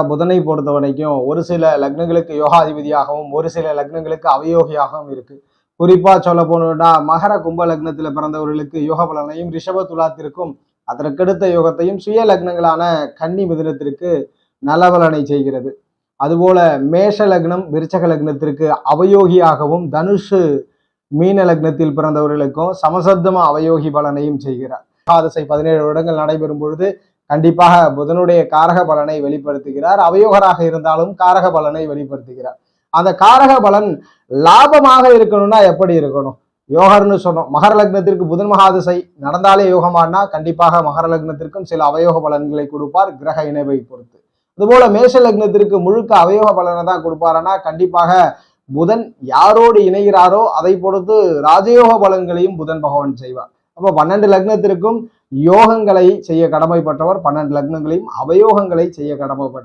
புதனை பொறுத்த வரைக்கும் ஒரு சில லக்னங்களுக்கு யோகாதிபதியாகவும் ஒரு சில லக்னங்களுக்கு அவயோகியாகவும் இருக்கு. குறிப்பா சொல்ல போனோம்னா மகர கும்ப லக்னத்துல பிறந்தவர்களுக்கு யோக பலனையும், ரிஷப துலாத்திற்கும் அதற்கடுத்த யோகத்தையும், சுய லக்னங்களான கன்னி மிதுனத்திற்கு நல்ல பலனை செய்கிறது. அதுபோல மேஷ லக்னம் விருச்சக லக்னத்திற்கு அவயோகியாகவும், தனுஷு மீன லக்னத்தில் பிறந்தவர்களுக்கும் சமசப்தம அவயோகி பலனையும் செய்கிறார். 17 வருடங்கள் நடைபெறும் பொழுது கண்டிப்பாக புதனுடைய காரக பலனை வெளிப்படுத்துகிறார். அவயோகராக இருந்தாலும் காரக பலனை வெளிப்படுத்துகிறார். அந்த காரக பலன் லாபமாக இருக்கணும்னா எப்படி இருக்கணும்? யோகர்னு சொன்னோம். மகர லக்னத்திற்கு புதன் மகாதிசை நடந்தாலே யோகமானா கண்டிப்பாக மகர லக்னத்திற்கும் சில அவயோக பலன்களை கொடுப்பார், கிரக இணைவை பொறுத்து. அதுபோல மேஷ லக்னத்திற்கு முழுக்க அவயோக பலனை தான் கொடுப்பாருன்னா கண்டிப்பாக புதன் யாரோடு இணைகிறாரோ அதை பொறுத்து ராஜயோக பலன்களையும் புதன் பகவான் செய்வார். அப்போ 12 லக்னத்திற்கும் யோகங்களை செய்ய கடமைப்பட்டவர், 12 லக்னங்களையும் அவயோகங்களை செய்ய கடமைப்பட்டவர்.